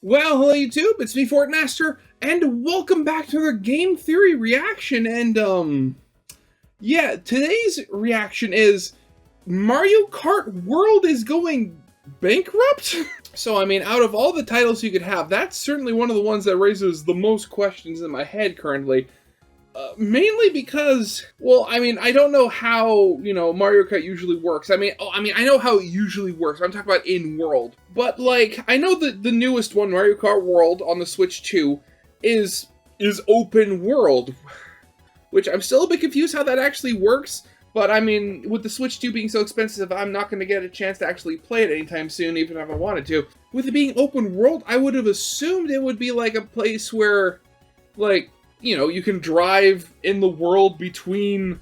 Well, hello YouTube, it's me, Fortmaster, and welcome back to the Game Theory reaction, and, yeah, today's reaction is Mario Kart World is going bankrupt? So, I mean, out of all the titles you could have, that's certainly one of the ones that raises the most questions in my head currently. Mainly because, well, I mean, I don't know how, Mario Kart usually works. I mean, I know how it usually works. I'm talking about in-world. But, like, I know that the newest one, Mario Kart World, on the Switch 2, is open world. Which I'm still a bit confused how that actually works. But, I mean, with the Switch 2 being so expensive, I'm not going to get a chance to actually play it anytime soon, even if I wanted to. With it being open world, I would have assumed it would be, like, a place where, like, you can drive in the world between,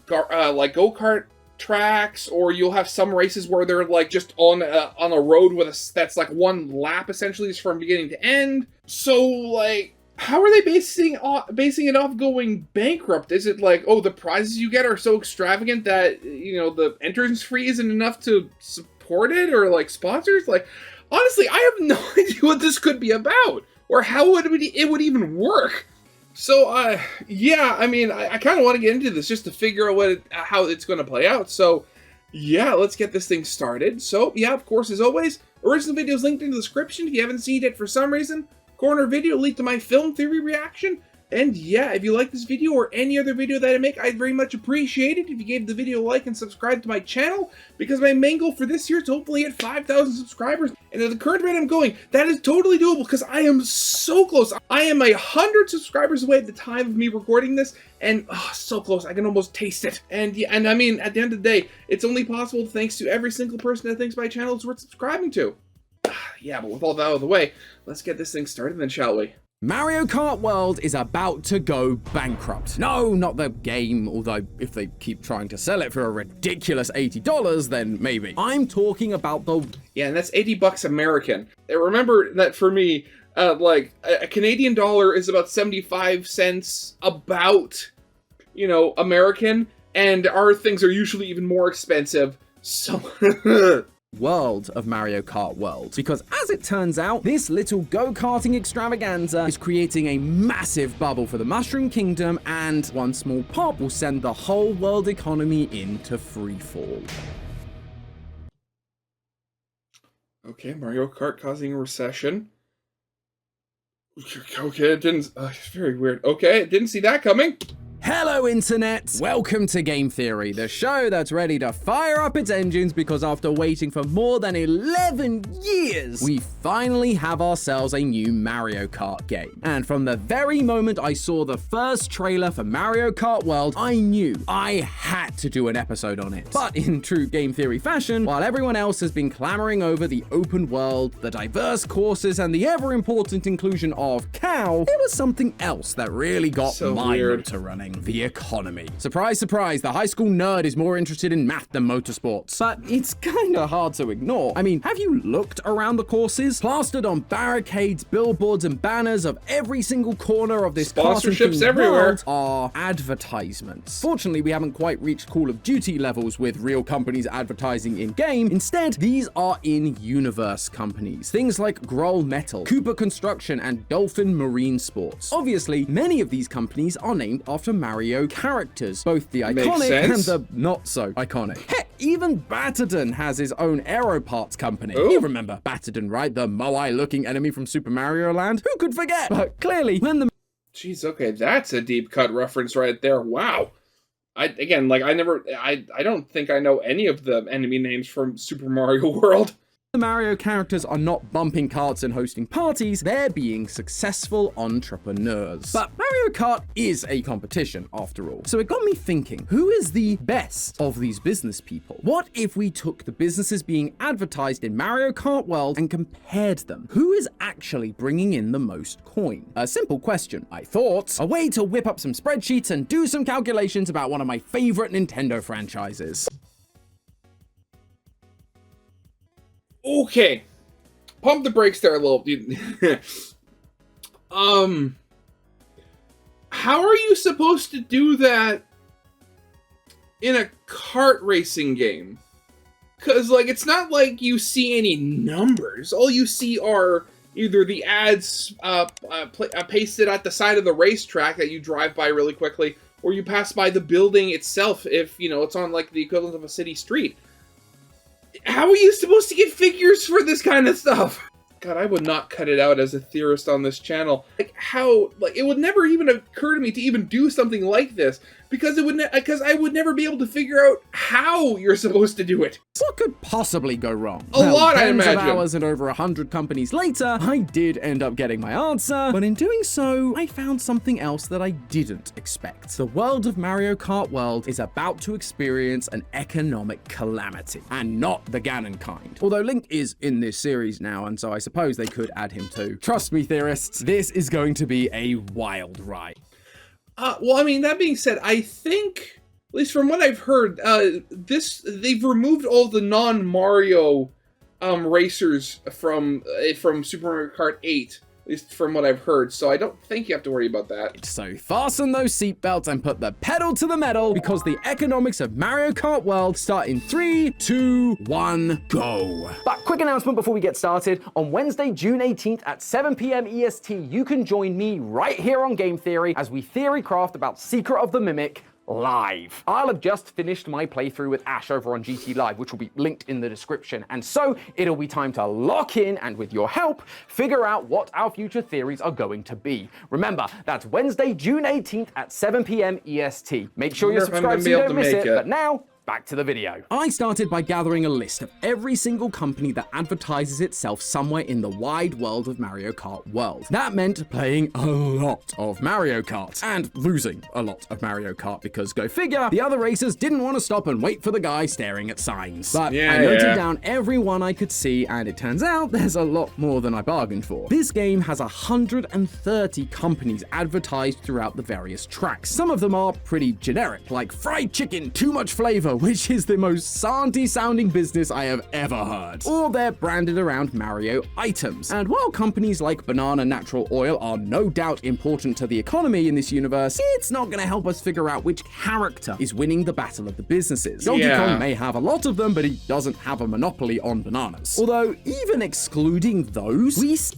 like, go-kart tracks, or you'll have some races where they're, like, just on a road with that's, like, one lap, essentially, just from beginning to end. So, like, how are they basing it off going bankrupt? Is it like, oh, the prizes you get are so extravagant that, the entrance fee isn't enough to support it, or, like, sponsors? Like, honestly, I have no idea what this could be about, or how it would even work. So, yeah, I mean, I kind of want to get into this just to figure out how it's going to play out. So, yeah, let's get this thing started. So, yeah, of course, as always, original video is linked in the description if you haven't seen it for some reason. Corner video linked to my film theory reaction. And yeah, if you like this video or any other video that I make, I'd very much appreciate it if you gave the video a like and subscribe to my channel, because my main goal for this year is to hopefully hit 5,000 subscribers. And at the current rate I'm going, that is totally doable because I am so close. I am 100 subscribers away at the time of me recording this, and so close. I can almost taste it. And yeah, and I mean, at the end of the day, it's only possible thanks to every single person that thinks my channel is worth subscribing to. Yeah, but with all that out of the way, let's get this thing started then, shall we? Mario Kart World is about to go bankrupt. No, not the game, although if they keep trying to sell it for a ridiculous $80, then maybe. I'm talking about the... Yeah, and that's $80 American. And remember that for me, like, a Canadian dollar is about 75 cents about, American, and our things are usually even more expensive, so... world of Mario Kart World, because as it turns out, this little go-karting extravaganza is creating a massive bubble for the Mushroom Kingdom, and one small pop will send the whole world economy into freefall. Okay, Mario Kart causing a recession. Okay, it didn't... it's very weird. Okay, didn't see that coming. Hello Internet! Welcome to Game Theory, the show that's ready to fire up its engines because after waiting for more than 11 years, we finally have ourselves a new Mario Kart game. And from the very moment I saw the first trailer for Mario Kart World, I knew I had to do an episode on it. But in true Game Theory fashion, while everyone else has been clamoring over the open world, the diverse courses, and the ever-important inclusion of cow, there was something else that really got my motor running. The economy. Surprise, surprise, the high school nerd is more interested in math than motorsports. But it's kinda hard to ignore. I mean, have you looked around the courses? Plastered on barricades, billboards, and banners of every single corner of this sponsorships everywhere are advertisements. Fortunately, we haven't quite reached Call of Duty levels with real companies advertising in-game. Instead, these are in-universe companies. Things like Grohl Metal, Cooper Construction, and Dolphin Marine Sports. Obviously, many of these companies are named after Mario characters, both the iconic and the not so iconic. Heck, even Batterton has his own aero parts company. Ooh. You remember Batterton, right? The Moai looking enemy from Super Mario Land? Who could forget? But clearly, when the... Jeez, okay, that's a deep cut reference right there. Wow. I don't think I know any of the enemy names from Super Mario World. The Mario characters are not bumping carts and hosting parties, they're being successful entrepreneurs. But Mario Kart is a competition, after all. So it got me thinking, who is the best of these business people? What if we took the businesses being advertised in Mario Kart World and compared them? Who is actually bringing in the most coin? A simple question, I thought. A way to whip up some spreadsheets and do some calculations about one of my favorite Nintendo franchises. Okay, pump the brakes there a little. How are you supposed to do that in a kart racing game? Because, like, it's not like you see any numbers. All you see are, either the ads pasted at the side of the racetrack that you drive by really quickly, or you pass by the building itself if, you know, it's on, like, the equivalent of a city street. How are you supposed to get figures for this kind of stuff? God, I would not cut it out as a theorist on this channel. Like, how, like, it would never even occur to me to even do something like this, because I would never be able to figure out how you're supposed to do it. What could possibly go wrong? A lot, I imagine. Tens of hours and over 100 companies later, I did end up getting my answer, but in doing so, I found something else that I didn't expect. The world of Mario Kart World is about to experience an economic calamity, and not the Ganon kind. Although Link is in this series now, and so I suppose they could add him too. Trust me, theorists, this is going to be a wild ride. Well, I mean, that being said, I think, at least from what I've heard, they've removed all the non-Mario racers from Super Mario Kart 8, at least from what I've heard, so I don't think you have to worry about that. So fasten those seatbelts and put the pedal to the metal, because the economics of Mario Kart World start in 3, 2, 1, go. But quick announcement before we get started. On Wednesday, June 18th at 7 p.m. EST, you can join me right here on Game Theory as we theory craft about Secret of the Mimic live. I'll have just finished my playthrough with Ash over on GT Live, which will be linked in the description, and so it'll be time to lock in and, with your help, figure out what our future theories are going to be. Remember, that's Wednesday, June 18th at 7 p.m. EST. Make sure you're subscribed so you don't miss it, but now, back to the video. I started by gathering a list of every single company that advertises itself somewhere in the wide world of Mario Kart World. That meant playing a lot of Mario Kart and losing a lot of Mario Kart because, go figure, the other racers didn't want to stop and wait for the guy staring at signs. But I noted down every one I could see, and it turns out there's a lot more than I bargained for. This game has 130 companies advertised throughout the various tracks. Some of them are pretty generic, like fried chicken, too much flavor, which is the most Santy sounding business I have ever heard. Or they're branded around Mario items. And while companies like Banana Natural Oil are no doubt important to the economy in this universe, it's not going to help us figure out which character is winning the battle of the businesses. Donkey Kong may have a lot of them, but he doesn't have a monopoly on bananas. Although, even excluding those,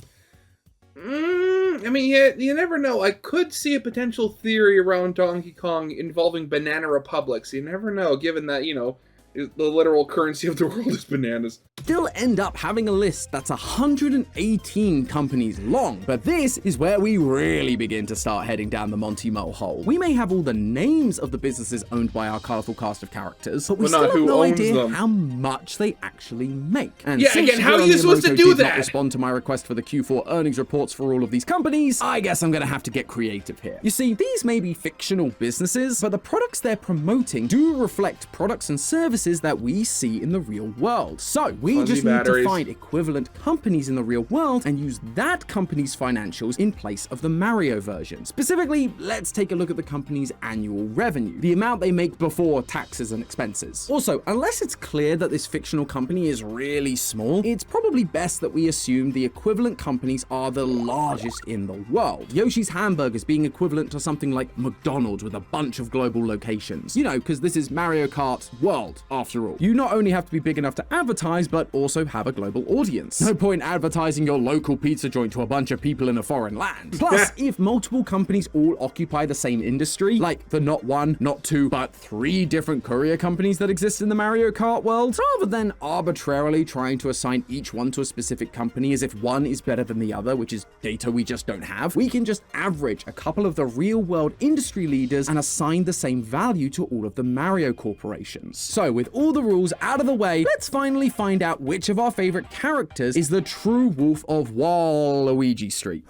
I mean, you never know. I could see a potential theory around Donkey Kong involving banana republics. You never know, given that, you know, the literal currency of the world is bananas. Still end up having a list that's 118 companies long. But this is where we really begin to start heading down the Monty Mole hole. We may have all the names of the businesses owned by our colorful cast of characters, but we still have no idea how much they actually make. And again, how are you supposed to do that? Not respond to my request for the Q4 earnings reports for all of these companies, I guess I'm gonna have to get creative here. You see, these may be fictional businesses, but the products they're promoting do reflect products and services that we see in the real world. So we just need to find equivalent companies in the real world and use that company's financials in place of the Mario version. Specifically, let's take a look at the company's annual revenue, the amount they make before taxes and expenses. Also, unless it's clear that this fictional company is really small, it's probably best that we assume the equivalent companies are the largest in the world. Yoshi's Hamburgers being equivalent to something like McDonald's with a bunch of global locations. You know, because this is Mario Kart World, after all. You not only have to be big enough to advertise, but also have a global audience. No point advertising your local pizza joint to a bunch of people in a foreign land. Plus, if multiple companies all occupy the same industry, like the not one, not two, but 3 different courier companies that exist in the Mario Kart world, rather than arbitrarily trying to assign each one to a specific company as if one is better than the other, which is data we just don't have, we can just average a couple of the real world industry leaders and assign the same value to all of the Mario corporations. So with all the rules out of the way, let's finally find out which of our favorite characters is the true wolf of Waluigi Street.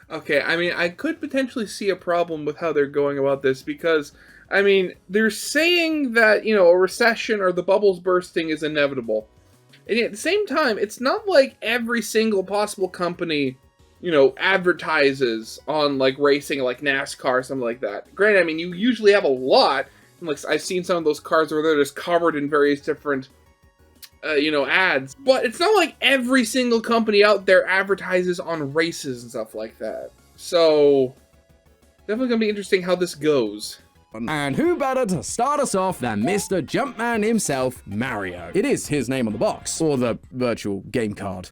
Okay, I mean, I could potentially see a problem with how they're going about this because, I mean, they're saying that, you know, a recession or the bubbles bursting is inevitable. And yet at the same time, it's not like every single possible company, you know, advertises on, like, racing, like NASCAR or something like that. Granted, I mean, you usually have a lot. Like, I've seen some of those cars where they're just covered in various different, you know, ads. But it's not like every single company out there advertises on races and stuff like that. So, definitely gonna be interesting how this goes. And who better to start us off than Mr. Jumpman himself, Mario. It is his name on the box, or the virtual game card.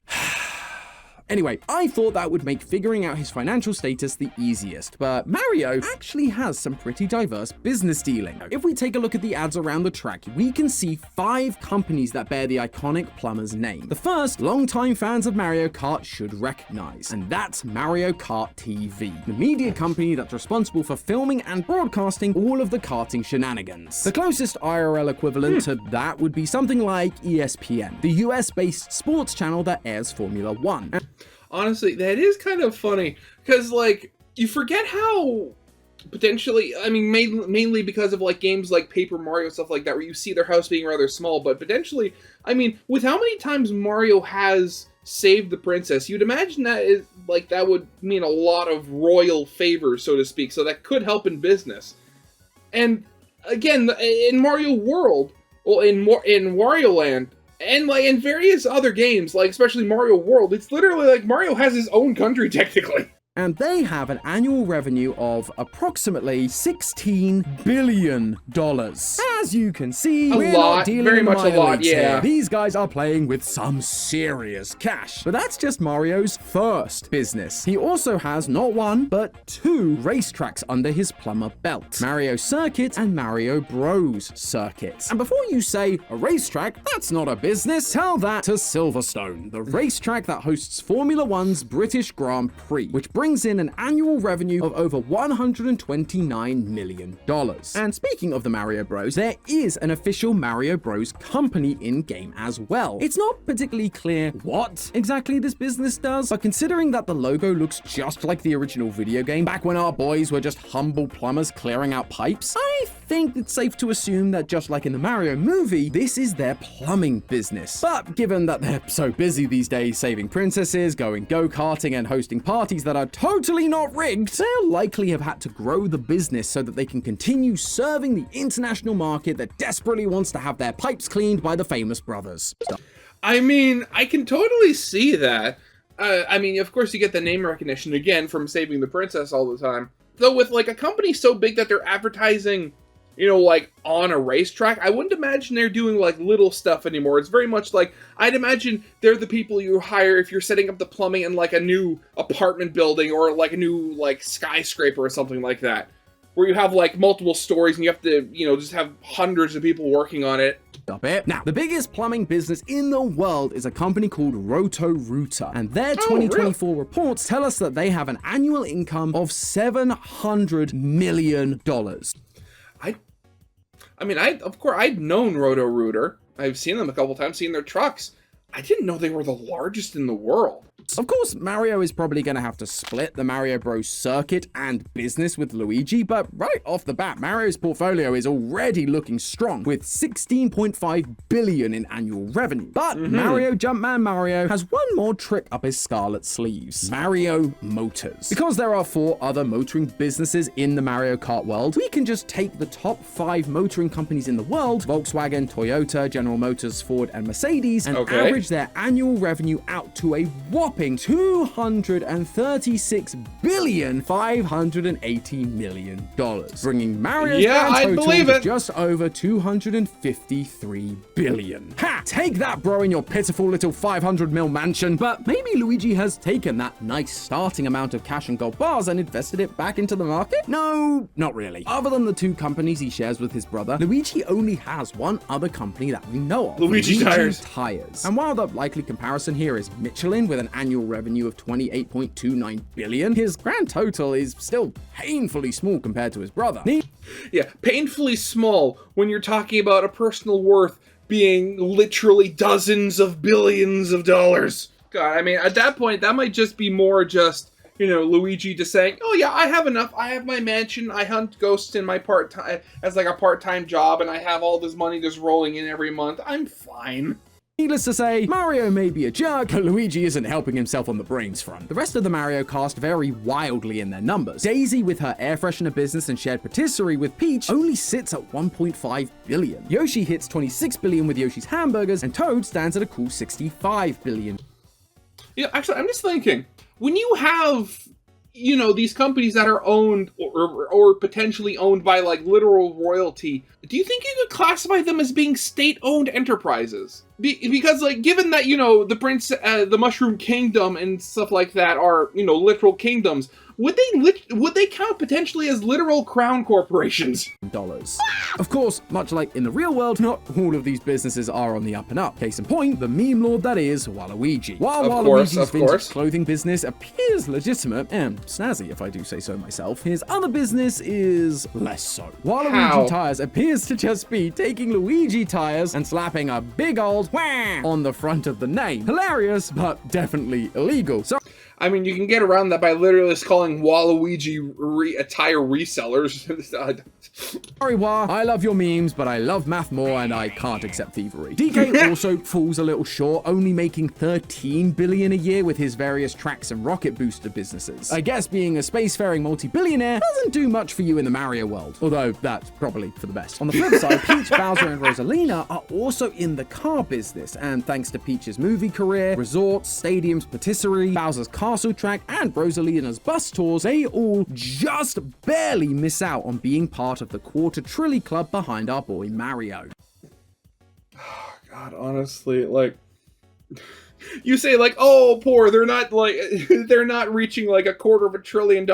Anyway, I thought that would make figuring out his financial status the easiest, but Mario actually has some pretty diverse business dealing. If we take a look at the ads around the track, we can see 5 companies that bear the iconic plumber's name. The first, longtime fans of Mario Kart should recognize, and that's Mario Kart TV, the media company that's responsible for filming and broadcasting all of the karting shenanigans. The closest IRL equivalent to that would be something like ESPN, the US-based sports channel that airs Formula 1. Honestly, that is kind of funny, because, like, you forget how potentially, I mean, mainly because of, like, games like Paper Mario, stuff like that, where you see their house being rather small, but potentially, I mean, with how many times Mario has saved the princess, you'd imagine that is, like, that would mean a lot of royal favors, so to speak, so that could help in business. And, again, in Mario World, well, in Wario Land, and, like, in various other games, like, especially Mario World, it's literally like Mario has his own country, technically. And they have an annual revenue of approximately $16 billion. As you can see, we're not dealing very in much a minor lot, leagues yeah. here. These guys are playing with some serious cash. But that's just Mario's first business. He also has not one, but 2 racetracks under his plumber belt: Mario Circuit and Mario Bros Circuit. And before you say, a racetrack, that's not a business, tell that to Silverstone, the racetrack that hosts Formula One's British Grand Prix, which brings in an annual revenue of over $129 million. And speaking of the Mario Bros, there is an official Mario Bros company in-game as well. It's not particularly clear what exactly this business does, but considering that the logo looks just like the original video game, back when our boys were just humble plumbers clearing out pipes, I think it's safe to assume that just like in the Mario movie, this is their plumbing business. But given that they're so busy these days saving princesses, going go-karting, and hosting parties that are totally not rigged, they'll likely have had to grow the business so that they can continue serving the international market that desperately wants to have their pipes cleaned by the famous brothers. I mean, I can totally see that. I mean, of course you get the name recognition, again, from saving the princess all the time. Though with, like, a company so big that they're advertising, you know, like, on a racetrack, I wouldn't imagine they're doing, like, little stuff anymore. It's very much like, I'd imagine they're the people you hire if you're setting up the plumbing in, like, a new apartment building or, like, a new, like, skyscraper or something like that, where you have, like, multiple stories and you have to, you know, just have hundreds of people working on it. Stop it. Now, the biggest plumbing business in the world is a company called Roto-Rooter, and their 2024 reports tell us that they have an annual income of $700 million. I mean, of course, I'd known Roto-Rooter. I've seen them a couple times, seen their trucks. I didn't know they were the largest in the world. Of course, Mario is probably going to have to split the Mario Bros circuit and business with Luigi, but right off the bat, Mario's portfolio is already looking strong, with $16.5 billion in annual revenue. But Mario Jumpman Mario has one more trick up his scarlet sleeves: Mario Motors. Because there are 4 other motoring businesses in the Mario Kart world, we can just take the top 5 motoring companies in the world: Volkswagen, Toyota, General Motors, Ford, and Mercedes, and average their annual revenue out to a whopping $236,580 million, bringing Mario's grand total to just over $253 billion. Ha! Take that, bro, in your pitiful little 500 mil mansion. But maybe Luigi has taken that nice starting amount of cash and gold bars and invested it back into the market? No, not really. Other than the 2 companies he shares with his brother, Luigi only has one other company that we know of: Luigi Tires. And while the likely comparison here is Michelin with an annual revenue of $28.29 billion, his grand total is still painfully small compared to his brother. Yeah, painfully small when you're talking about a personal worth being literally dozens of billions of dollars. God, I mean, at that point, that might just be more just, you know, Luigi just saying, oh yeah, I have enough, I have my mansion, I hunt ghosts in my part-time, as like a part-time job, and I have all this money just rolling in every month, I'm fine. Needless to say, Mario may be a jerk, but Luigi isn't helping himself on the brains front. The rest of the Mario cast vary wildly in their numbers. Daisy, with her air freshener business and shared patisserie with Peach, only sits at $1.5 billion. Yoshi hits $26 billion with Yoshi's Hamburgers, and Toad stands at a cool $65 billion. Yeah, actually, I'm just thinking, when you have, you know, these companies that are owned or potentially owned by, like, literal royalty, do you think you could classify them as being state-owned enterprises? Because, like, given that, you know, the Mushroom Kingdom and stuff like that are, you know, literal kingdoms, would they count potentially as literal crown corporations? Dollars. Of course, much like in the real world, not all of these businesses are on the up and up. Case in point, the meme lord that is Waluigi. While Waluigi's vintage clothing business appears legitimate and snazzy, if I do say so myself, his other business is less so. Waluigi Tires appears to just be taking Luigi tires and slapping a big old wah on the front of the name. Hilarious, but definitely illegal. So I mean, you can get around that by literally just calling Waluigi tire resellers. Sorry, Wa, I love your memes, but I love math more and I can't accept thievery. DK also falls a little short, only making 13 billion a year with his various tracks and rocket booster businesses. I guess being a spacefaring multi-billionaire doesn't do much for you in the Mario world, although that's probably for the best. On the flip side, Peach, Bowser, and Rosalina are also in the car business, and thanks to Peach's movie career, resorts, stadiums, patisserie, Bowser's castle track, and Rosalina's bus tours, they all just barely miss out on being part of the quarter trilly club behind our boy Mario. Oh, God, honestly, like, you say, like, oh, poor, they're not reaching like $250 billion.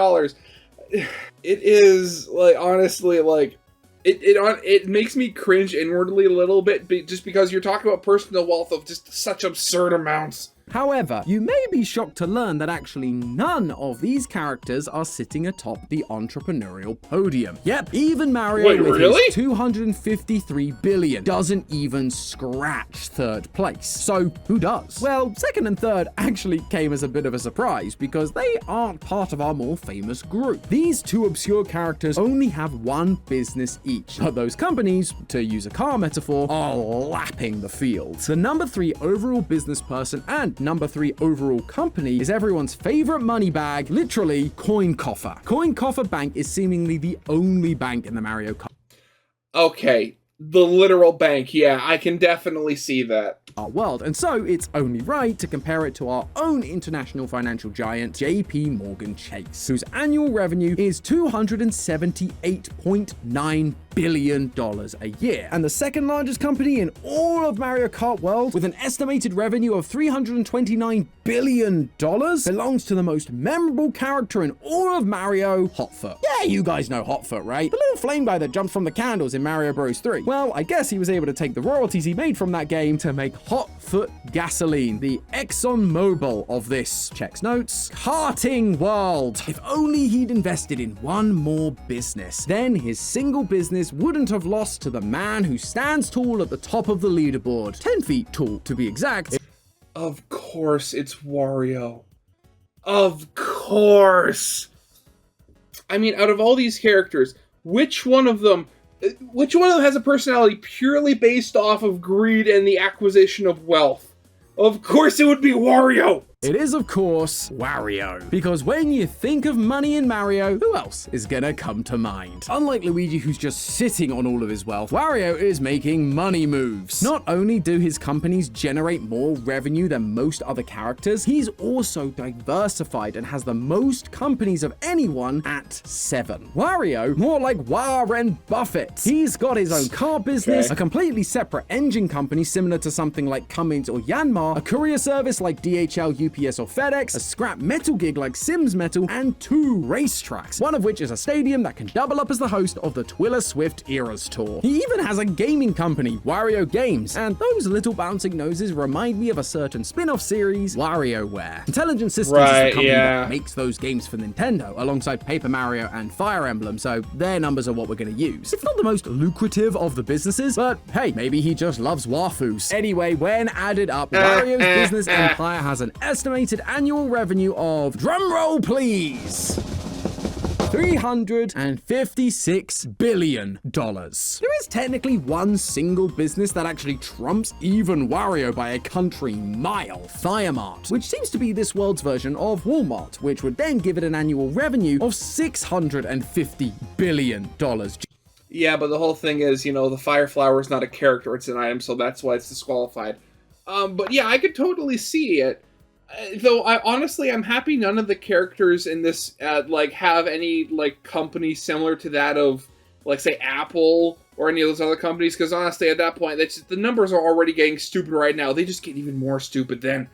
It is, like, honestly, like, it makes me cringe inwardly a little bit, just because you're talking about personal wealth of just such absurd amounts. However, you may be shocked to learn that actually none of these characters are sitting atop the entrepreneurial podium. Yep, even Mario with his 253 billion doesn't even scratch third place. So who does? Well, second and third actually came as a bit of a surprise because they aren't part of our more famous group. These two obscure characters only have one business each, but those companies, to use a car metaphor, are lapping the field. The number 3 overall business person and number 3 overall company is everyone's favorite money bag, literally Coin Coffer. Coin Coffer Bank is seemingly the only bank in the Mario Kart. Okay, the literal bank, yeah, I can definitely see that. Our world, and so it's only right to compare it to our own international financial giant, JP Morgan Chase, whose annual revenue is $278.9 billion a year, and the second largest company in all of Mario Kart World, with an estimated revenue of $329 billion, belongs to the most memorable character in all of Mario, Hotfoot. Yeah, you guys know Hotfoot, right? The little flame guy that jumps from the candles in Mario Bros. 3. Well, I guess he was able to take the royalties he made from that game to make Hotfoot Gasoline, the ExxonMobil of this, checks notes, karting world. If only he'd invested in one more business, then his single business wouldn't have lost to the man who stands tall at the top of the leaderboard. 10 feet tall, to be exact. Of course, it's Wario. Of course. I mean, out of all these characters, which one of them has a personality purely based off of greed and the acquisition of wealth? Of course it would be Wario! It is, of course, Wario. Because when you think of money in Mario, who else is gonna come to mind? Unlike Luigi, who's just sitting on all of his wealth, Wario is making money moves. Not only do his companies generate more revenue than most other characters, he's also diversified and has the most companies of anyone at 7. Wario, more like Warren Buffett. He's got his own car business, a completely separate engine company similar to something like Cummins or Yanmar, a courier service like DHL, UPS or FedEx, a scrap metal gig like Sims Metal, and 2 racetracks, one of which is a stadium that can double up as the host of the Twiller Swift Eras Tour. He even has a gaming company, Wario Games, and those little bouncing noses remind me of a certain spin-off series, WarioWare. Intelligent Systems is the company that makes those games for Nintendo, alongside Paper Mario and Fire Emblem, so their numbers are what we're gonna use. It's not the most lucrative of the businesses, but hey, maybe he just loves Wafus. Anyway, when added up, Wario's business empire has an estimated annual revenue of, drumroll please, $356 billion. There is technically one single business that actually trumps even Wario by a country mile, Firemart, which seems to be this world's version of Walmart, which would then give it an annual revenue of $650 billion. Yeah, but the whole thing is, you know, the Fire Flower is not a character, it's an item, so that's why it's disqualified. But yeah, I could totally see it. Though I'm happy none of the characters in this like have any like company similar to that of like say Apple or any of those other companies, because honestly, at that point, the numbers are already getting stupid right now. They just get even more stupid then.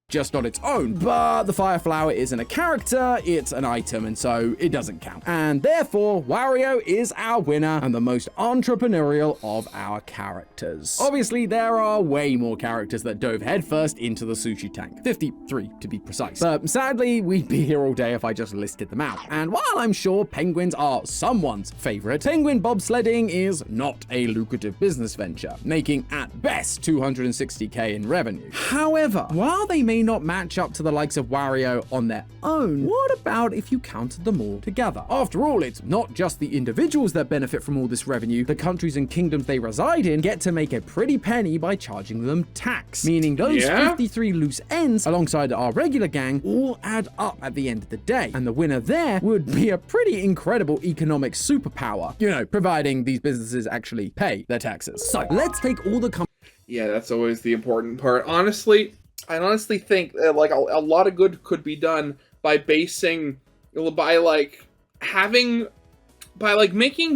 Just on its own. But the fire flower isn't a character, it's an item, and so it doesn't count. And therefore, Wario is our winner and the most entrepreneurial of our characters. Obviously, there are way more characters that dove headfirst into the sushi tank. 53 to be precise. But sadly, we'd be here all day if I just listed them out. And while I'm sure penguins are someone's favorite, penguin bobsledding is not a lucrative business venture, making at best $260K in revenue. However, while they may not match up to the likes of Wario on their own, what about if you counted them all together? After all, it's not just the individuals that benefit from all this revenue. The countries and kingdoms they reside in get to make a pretty penny by charging them tax, meaning those 53 loose ends alongside our regular gang all add up at the end of the day, and the winner there would be a pretty incredible economic superpower, you know, providing these businesses actually pay their taxes. So let's take all the Yeah, that's always the important part. Honestly, I honestly think that, like, a lot of good could be done by making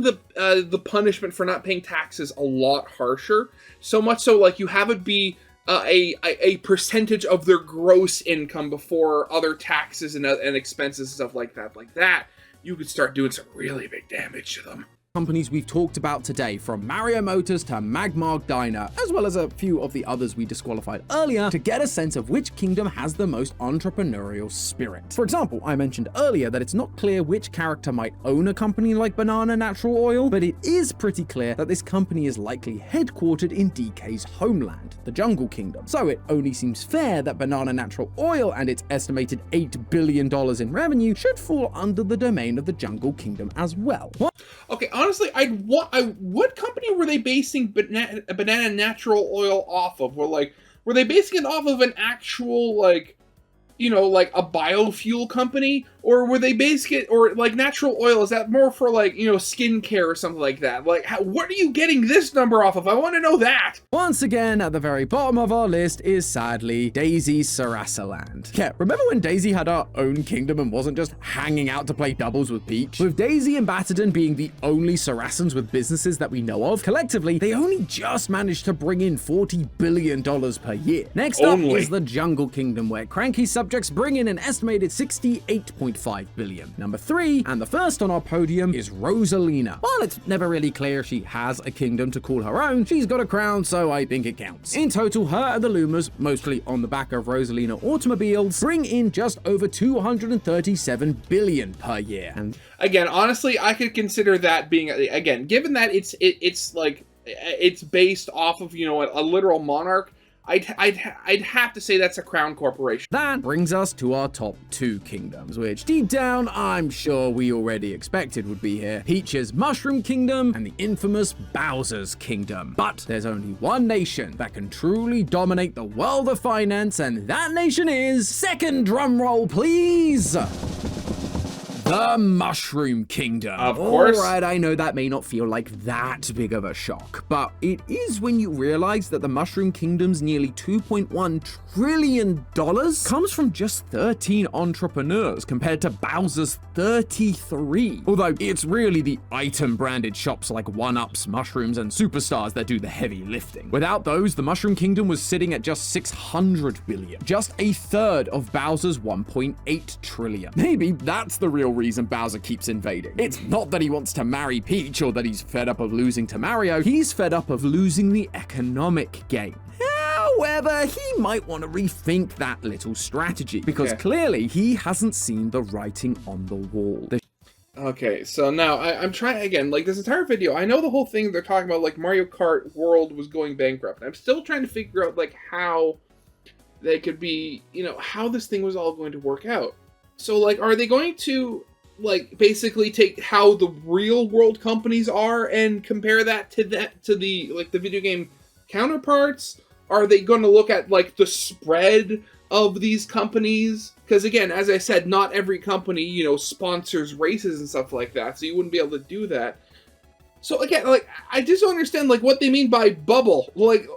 the punishment for not paying taxes a lot harsher. So much so, like, you have it be a percentage of their gross income before other taxes and expenses and stuff like that. Like that, you could start doing some really big damage to them. Companies we've talked about today, from Mario Motors to Magmark Diner, as well as a few of the others we disqualified earlier, to get a sense of which kingdom has the most entrepreneurial spirit. For example, I mentioned earlier that it's not clear which character might own a company like Banana Natural Oil, but it is pretty clear that this company is likely headquartered in DK's homeland, the Jungle Kingdom. So it only seems fair that Banana Natural Oil and its estimated $8 billion in revenue should fall under the domain of the Jungle Kingdom as well. Okay, honestly, what company were they basing banana natural oil off of? Were they basing it off of an actual, like, you know, like a biofuel company? Or were they basing it, or like natural oil, is that more for, like, you know, skincare or something like that? Like, what are you getting this number off of? I want to know that. Once again, at the very bottom of our list is sadly Daisy's Sarasaland. Yeah, remember when Daisy had her own kingdom and wasn't just hanging out to play doubles with Peach? With Daisy and Batterton being the only Saracens with businesses that we know of, collectively, they only just managed to bring in $40 billion per year. Next up is the Jungle Kingdom, where cranky subjects bring in an estimated $68.5 billion. Number 3, and the first on our podium, is Rosalina. While it's never really clear she has a kingdom to call her own, she's got a crown, so I think it counts. In total, her and the Lumas, mostly on the back of Rosalina automobiles, bring in just over $237 billion per year. And again, honestly, I could consider that being, again, given that it's like, it's based off of, you know, a literal monarch, I'd have to say that's a crown corporation. That brings us to our top 2 kingdoms, which deep down, I'm sure we already expected would be here. Peach's Mushroom Kingdom and the infamous Bowser's Kingdom. But there's only one nation that can truly dominate the world of finance, and that nation is, second drum roll please, the Mushroom Kingdom. Of course. Alright, I know that may not feel like that big of a shock, but it is when you realize that the Mushroom Kingdom's nearly $2.1 trillion comes from just 13 entrepreneurs compared to Bowser's 33. Although it's really the item-branded shops like 1UPs, Mushrooms, and Superstars that do the heavy lifting. Without those, the Mushroom Kingdom was sitting at just $600 billion, just a third of Bowser's $1.8 trillion. Maybe that's the real reason Bowser keeps invading. It's not that he wants to marry Peach or that he's fed up of losing to Mario, he's fed up of losing the economic game. However, he might want to rethink that little strategy, because clearly he hasn't seen the writing on the wall. Okay, so now I'm trying, again, like this entire video, I know the whole thing they're talking about, like Mario Kart World was going bankrupt. I'm still trying to figure out, like, how they could be, you know, how this thing was all going to work out. So, like, are they going to, like, basically take how the real world companies are and compare that to the, like, the video game counterparts? Are they going to look at, like, the spread of these companies? Because, again, as I said, not every company, you know, sponsors races and stuff like that, so you wouldn't be able to do that. So, again, like, I just don't understand, like, what they mean by bubble. Like,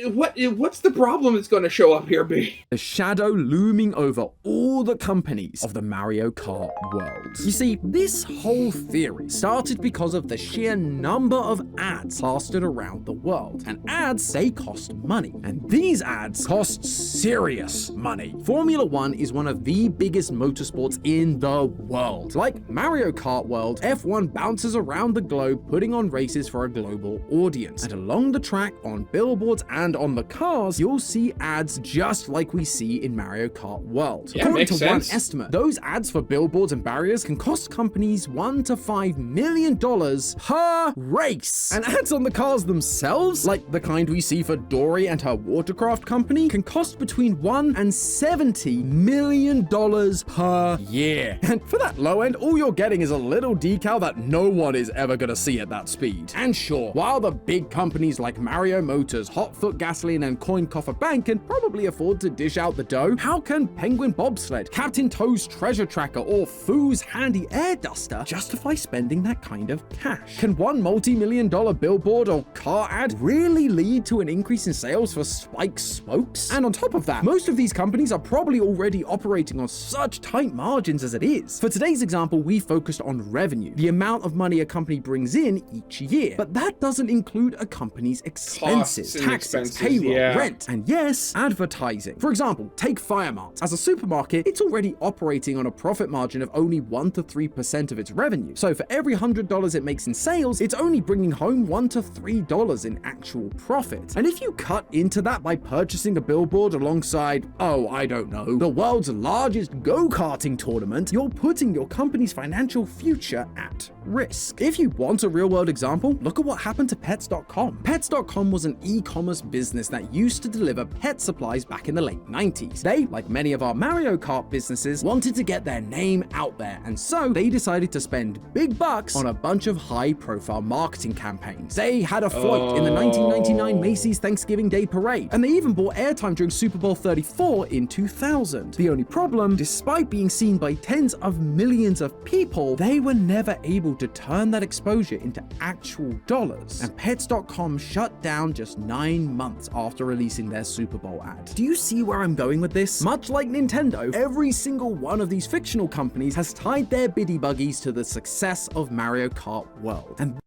what's the problem that's going to show up here, B? The shadow looming over all the companies of the Mario Kart world. You see, this whole theory started because of the sheer number of ads plastered around the world. And ads, they cost money. And these ads cost serious money. Formula One is one of the biggest motorsports in the world. Like Mario Kart World, F1 bounces around the globe putting on races for a global audience. And along the track, on billboards and on the cars, you'll see ads just like we see in Mario Kart World. Yeah, According to makes sense. one estimate, those ads for billboards and barriers can cost companies $1 to $5 million per race. And ads on the cars themselves, like the kind we see for Dory and her watercraft company, can cost between $1 and $70 million per year. And for that low end, all you're getting is a little decal that no one is ever gonna see at that speed. And sure, while the big companies like Mario Motors, Hotfoot Gasoline, and Coin Coffer Bank can probably afford to dish out the dough, how can Penguin Bobsled, Captain Toad's Treasure Tracker, or Foo's Handy Air Duster justify spending that kind of cash? Can one multi-million-dollar billboard or car ad really lead to an increase in sales for Spike's spokes? And on top of that, most of these companies are probably already operating on such tight margins as it is. For today's example, we focused on revenue, the amount of money a company brings in each year, but that doesn't include a company's expenses, taxes, payroll, rent, and yes, advertising. For example, take Firemart. As a supermarket, it's already operating on a profit margin of only 1 to 3% of its revenue. So for every $100 it makes in sales, it's only bringing home $1 to $3 in actual profit. And if you cut into that by purchasing a billboard alongside, oh, I don't know, the world's largest go-karting tournament, you're putting your company's financial future at risk. If you want a real-world example, look at what happened to Pets.com. Pets.com was an e-commerce business that used to deliver pet supplies back in the late 90s. They, like many of our Mario Kart businesses, wanted to get their name out there, and so they decided to spend big bucks on a bunch of high-profile marketing campaigns. They had a float in the 1999 Macy's Thanksgiving Day Parade, and they even bought airtime during Super Bowl 34 in 2000. The only problem, despite being seen by tens of millions of people, they were never able to turn that exposure into actual dollars. And Pets.com shut down just 9 months after releasing their Super Bowl ad. Do you see where I'm going with this? Much like Nintendo, every single one of these fictional companies has tied their biddy buggies to the success of Mario Kart World. And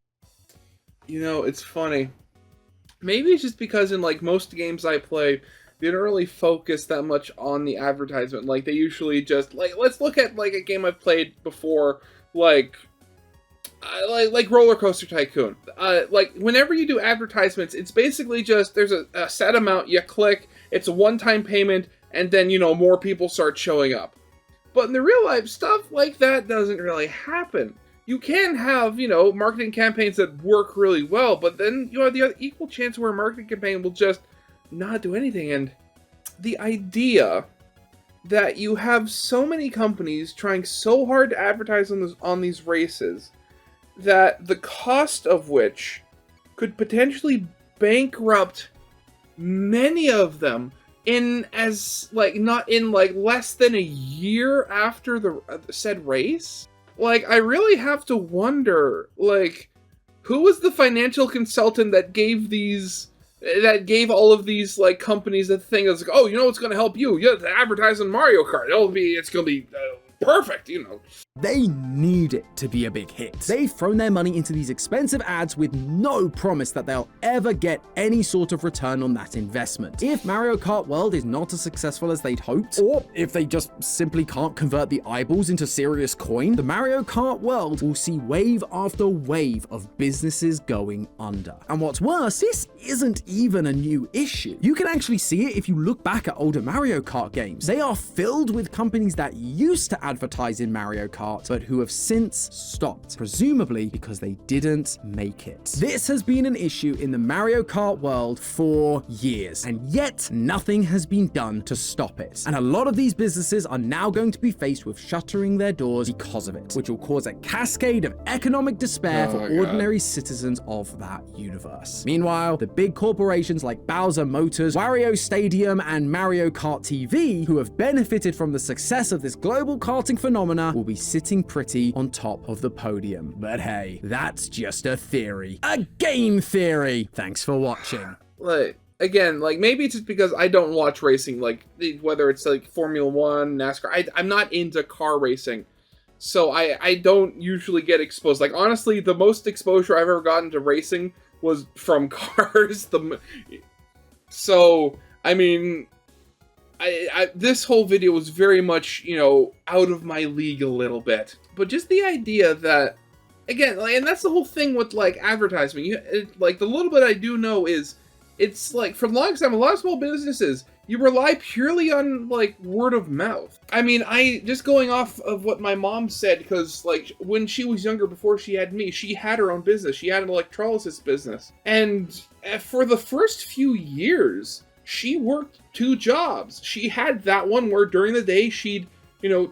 you know, it's funny. Maybe it's just because in like most games I play, they don't really focus that much on the advertisement. Like they usually just like, let's look at like a game I've played before, like Roller Coaster Tycoon. Like whenever you do advertisements, it's basically just there's a set amount you click, it's a one-time payment, and then you know more people start showing up. But in the real life, stuff like that doesn't really happen. You can have, you know, marketing campaigns that work really well, but then you have the equal chance where a marketing campaign will just not do anything. And the idea that you have so many companies trying so hard to advertise on these races that the cost of which could potentially bankrupt many of them in as like not in like less than a year after the said race. Like, I really have to wonder, like, who was the financial consultant that gave all of these, like, companies the thing that's like, oh, you know what's going to help you? You have to advertise on Mario Kart. It's going to be perfect, you know. They need it to be a big hit. They've thrown their money into these expensive ads with no promise that they'll ever get any sort of return on that investment. If Mario Kart World is not as successful as they'd hoped, or if they just simply can't convert the eyeballs into serious coin, the Mario Kart World will see wave after wave of businesses going under. And what's worse, this isn't even a new issue. You can actually see it if you look back at older Mario Kart games. They are filled with companies that used to advertise in Mario Kart, but who have since stopped, presumably because they didn't make it. This has been an issue in the Mario Kart world for years, and yet nothing has been done to stop it. And a lot of these businesses are now going to be faced with shuttering their doors because of it, which will cause a cascade of economic despair for ordinary citizens of that universe. Meanwhile, the big corporations like Bowser Motors, Wario Stadium, and Mario Kart TV, who have benefited from the success of this global karting phenomena, will be sitting pretty on top of the podium. But hey, that's just a theory. A game theory! Thanks for watching. Like, again, like, maybe it's just because I don't watch racing, like, whether it's, like, Formula 1, NASCAR. I'm not into car racing, so I don't usually get exposed. Like, honestly, the most exposure I've ever gotten to racing was from cars. So, I mean, this whole video was very much, you know, out of my league a little bit. But just the idea that, again, like, and that's the whole thing with, like, advertising. Like, the little bit I do know is, it's like, for the longest time, a lot of small businesses, you rely purely on, like, word of mouth. I mean, just going off of what my mom said, because, like, when she was younger, before she had me, she had her own business. She had an electrolysis business. And for the first few years, she worked 2 jobs. She had that one where during the day, she'd, you know,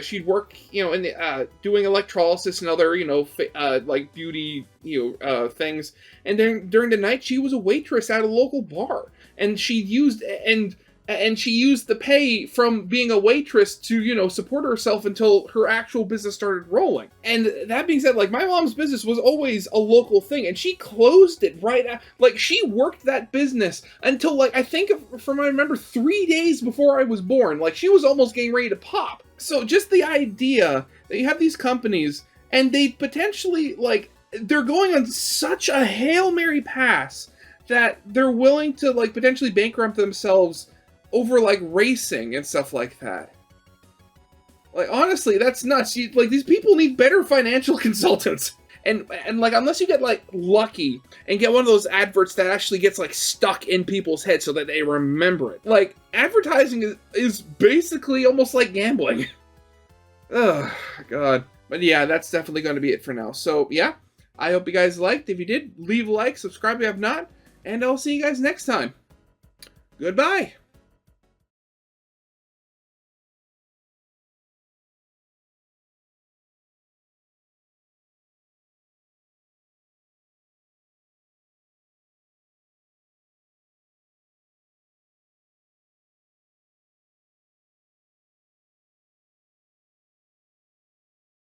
she'd work, you know, in doing electrolysis and other, you know, like beauty, you know, things. And then during the night, she was a waitress at a local bar. And she used the pay from being a waitress to, you know, support herself until her actual business started rolling. And that being said, like, my mom's business was always a local thing, and she closed it like, she worked that business until, like, I think from what I remember, 3 days before I was born. Like, she was almost getting ready to pop. So just the idea that you have these companies, and they potentially, like, they're going on such a Hail Mary pass that they're willing to, like, potentially bankrupt themselves over, like, racing and stuff like that. Like, honestly, that's nuts. Like, these people need better financial consultants. And like, unless you get, like, lucky and get one of those adverts that actually gets, like, stuck in people's heads so that they remember it. Like, advertising is basically almost like gambling. Oh, God. But yeah, that's definitely going to be it for now. So, yeah, I hope you guys liked. If you did, leave a like, subscribe if you have not, and I'll see you guys next time. Goodbye.